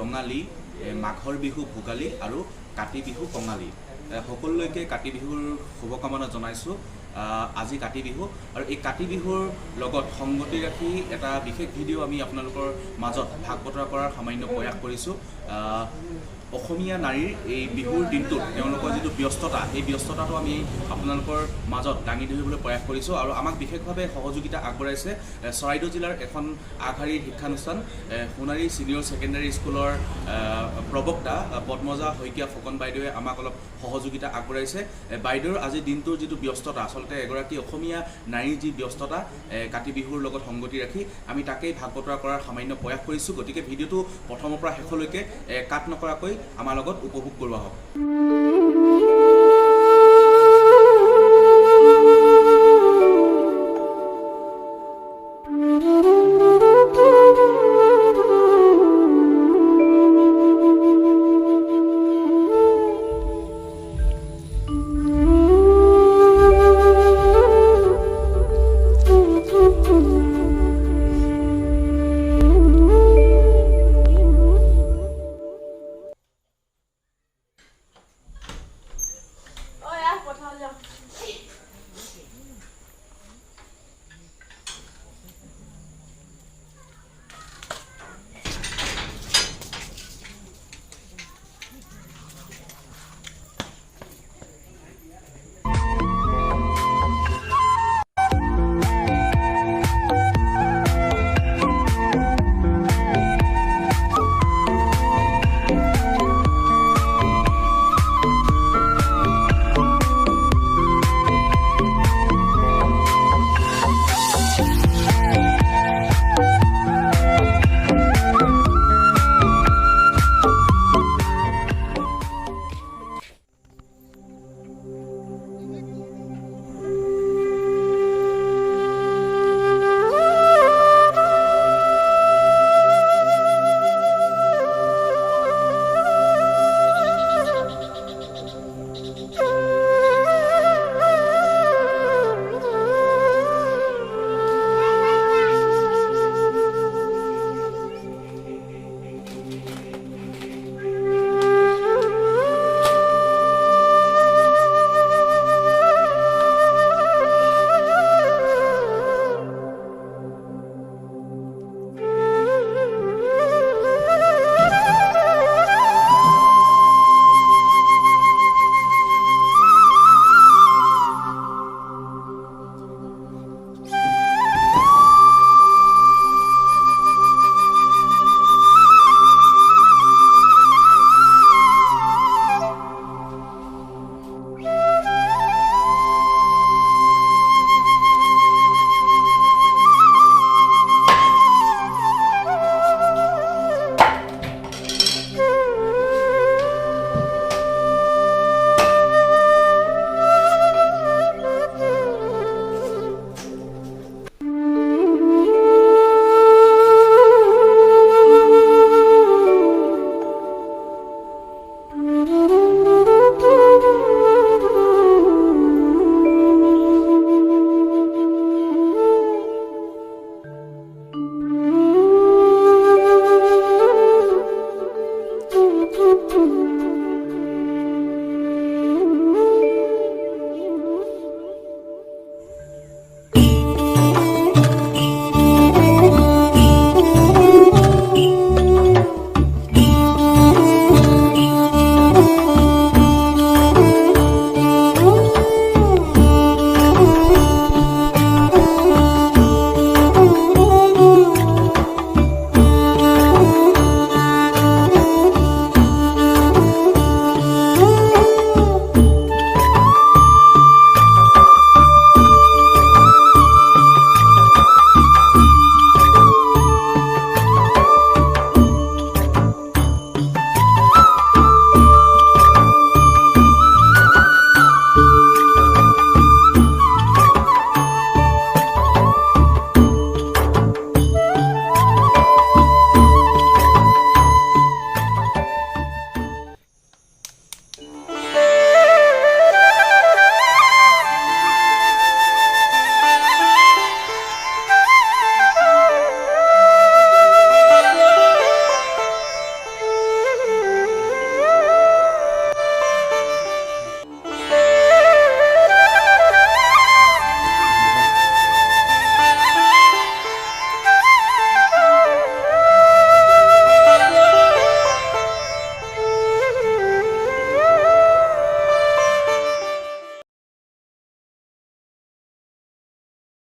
ৰঙালী, মাঘৰ বিহু ভোগালী আৰু কাতি বিহু কঙালী। সকলোলৈকে কাতি বিহুৰ শুভকামনা জনাইছোঁ। আজি কাতি বিহু আৰু এই কাতি বিহুৰ লগত সংগতি ৰাখি এটা বিশেষ ভিডিঅ' আমি আপোনালোকৰ মাজত ভাগ বতৰা কৰাৰ সামান্য প্ৰয়াস কৰিছোঁ। অসমীয়া নাৰীৰ এই বিহুৰ দিনটোত তেওঁলোকৰ যিটো ব্যস্ততা, এই ব্যস্ততাটো আমি আপোনালোকৰ মাজত দাঙি ধৰিবলৈ প্ৰয়াস কৰিছোঁ আৰু আমাক বিশেষভাৱে সহযোগিতা আগবঢ়াইছে চৰাইদেউ জিলাৰ এখন আগশাৰীৰ শিক্ষানুষ্ঠান সোণাৰী ছিনিয়ৰ ছেকেণ্ডাৰী স্কুলৰ প্ৰবক্তা পদ্মজা শইকীয়া ফুকন বাইদেৱে আমাক অলপ সহযোগিতা আগবঢ়াইছে। বাইদেউৰ আজিৰ দিনটোৰ যিটো ব্যস্ততা, আচলতে এগৰাকী অসমীয়া নাৰীৰ যি ব্যস্ততা কাতি বিহুৰ লগত সংগতি ৰাখি আমি তাকেই ভাগ বতৰা কৰাৰ সামান্য প্ৰয়াস কৰিছোঁ। গতিকে ভিডিঅ'টো প্ৰথমৰ পৰা শেষলৈকে কাট নকৰাকৈ আমাৰ লগত উপভোগ কৰোৱা হওক।